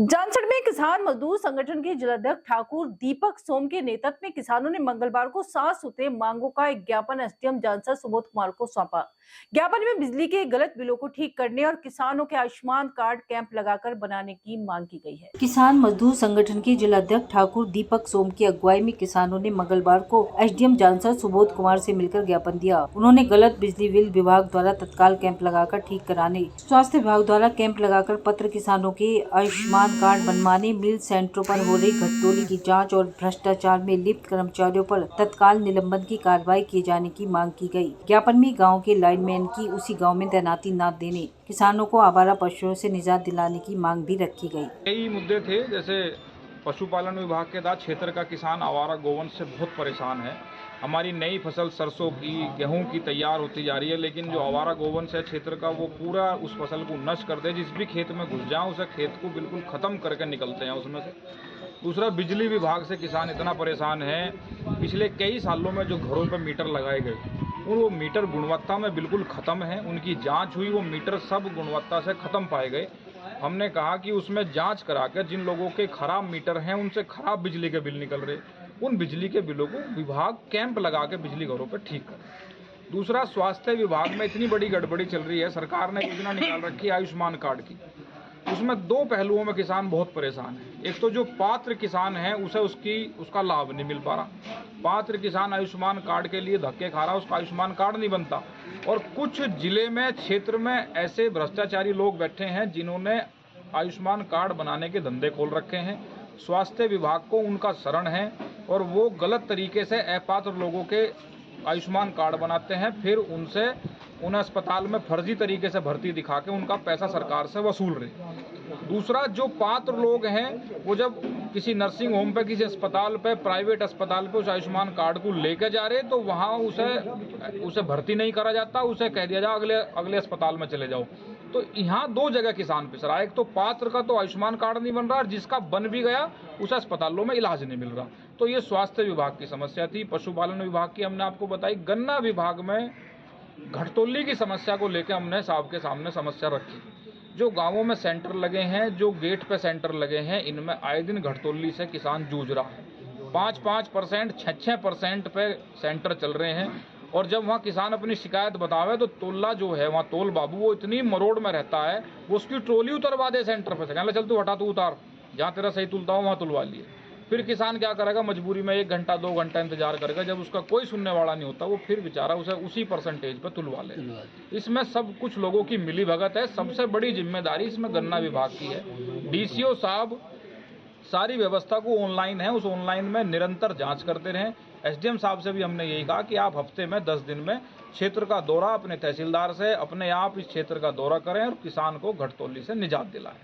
जानसठ में किसान मजदूर संगठन के जिलाध्यक्ष ठाकुर दीपक सोम के नेतृत्व में किसानों ने मंगलवार को 7 सूत्रीय मांगों का एक ज्ञापन एसडीएम जानसठ सुबोध कुमार को सौंपा। ज्ञापन में बिजली के गलत बिलों को ठीक करने और किसानों के आयुष्मान कार्ड कैंप लगाकर बनाने की मांग की गई है। किसान मजदूर संगठन के जिलाध्यक्ष ठाकुर दीपक सोम की अगुवाई में किसानों ने मंगलवार को एसडीएम जानसठ सुबोध कुमार से मिलकर ज्ञापन दिया। उन्होंने गलत बिजली बिल विभाग द्वारा तत्काल कैंप लगाकर ठीक कराने, स्वास्थ्य विभाग द्वारा कैंप लगाकर पत्र किसानों के आयुष्मान कार्ड बनवाने, मिल सेंटरों पर हो रही घटतोली की जांच और भ्रष्टाचार में लिप्त कर्मचारियों पर तत्काल निलंबन की कार्रवाई किए जाने की मांग की गई। ज्ञापन में गांव के लाइनमैन की उसी गांव में तैनाती न देने, किसानों को आवारा पशुओं से निजात दिलाने की मांग भी रखी गई। कई मुद्दे थे, जैसे पशुपालन विभाग के तहत क्षेत्र का किसान आवारा गोवंश से बहुत परेशान है। हमारी नई फसल सरसों की, गेहूं की तैयार होती जा रही है, लेकिन जो आवारा गोवंश है क्षेत्र का वो पूरा उस फसल को नष्ट कर दे। जिस भी खेत में घुस जाए उसे खेत को बिल्कुल खत्म करके निकलते हैं उसमें से। दूसरा, बिजली विभाग से किसान इतना परेशान है, पिछले कई सालों में जो घरों पर मीटर लगाए गए वो मीटर गुणवत्ता में बिल्कुल खत्म है। उनकी जांच हुई, वो मीटर सब गुणवत्ता से खत्म पाए गए। हमने कहा कि उसमें जांच कराकर जिन लोगों के खराब मीटर हैं उनसे खराब बिजली के बिल निकल रहे, उन बिजली के बिलों को विभाग कैंप लगा के बिजली घरों पर ठीक करे। दूसरा, स्वास्थ्य विभाग में इतनी बड़ी गड़बड़ी चल रही है, सरकार ने योजना निकाल रखी है आयुष्मान कार्ड की। उसमें दो पहलुओं में किसान बहुत परेशान है। एक तो जो पात्र किसान है उसे उसका लाभ नहीं मिल पा रहा। पात्र किसान आयुष्मान कार्ड के लिए धक्के खा रहा, उसका आयुष्मान कार्ड नहीं बनता। और कुछ जिले में, क्षेत्र में ऐसे भ्रष्टाचारी लोग बैठे हैं जिन्होंने आयुष्मान कार्ड बनाने के धंधे खोल रखे हैं। स्वास्थ्य विभाग को उनका शरण है और वो गलत तरीके से अपात्र लोगों के आयुष्मान कार्ड बनाते हैं, फिर उन्हें अस्पताल में फर्जी तरीके से भर्ती दिखा के उनका पैसा सरकार से वसूल रहे। दूसरा, जो पात्र लोग हैं वो जब किसी नर्सिंग होम पे, किसी अस्पताल पे, प्राइवेट अस्पताल पे उस आयुष्मान कार्ड को लेकर जा रहे, तो वहाँ उसे भर्ती नहीं करा जाता, उसे कह दिया जाए अगले अस्पताल में चले जाओ। तो यहाँ दो जगह किसान पिस रहा है। एक तो पात्र का तो आयुष्मान कार्ड नहीं बन रहा, और जिसका बन भी गया उसे अस्पतालों में इलाज नहीं मिल रहा। तो ये स्वास्थ्य विभाग की समस्या थी। पशुपालन विभाग की हमने आपको बताई। गन्ना विभाग में घटतोली की समस्या को लेकर हमने साहब के सामने समस्या रखी। जो गांवों में सेंटर लगे हैं, जो गेट पे सेंटर लगे हैं, इनमें आए दिन घटतोली से किसान जूझ रहा है। 5% 6% पे सेंटर चल रहे हैं। और जब वहाँ किसान अपनी शिकायत बतावे तो तोला जो है वहाँ तोल बाबू, वो इतनी मरोड़ में रहता है, वो उसकी ट्रोली उतरवा दे सेंटर पे से, कहने चल तू हटा, तू उतार, जहाँ तेरा सही तुलता हो वहाँ तुलवा लिए। फिर किसान क्या करेगा, मजबूरी में 1 घंटा 2 घंटा इंतजार करेगा। जब उसका कोई सुनने वाला नहीं होता, वो फिर बेचारा उसे उसी परसेंटेज पे तुलवा ले। इसमें सब कुछ लोगों की मिली भगत है। सबसे बड़ी जिम्मेदारी इसमें गन्ना विभाग की है। डीसीओ साहब सारी व्यवस्था को ऑनलाइन है, उस ऑनलाइन में निरंतर जांच करते रहें। एसडीएम साहब से भी हमने यही कहा कि आप हफ्ते में 10 दिन में क्षेत्र का दौरा अपने तहसीलदार से अपने आप इस क्षेत्र का दौरा करें और किसान को घटतोली से निजात दिलाएं।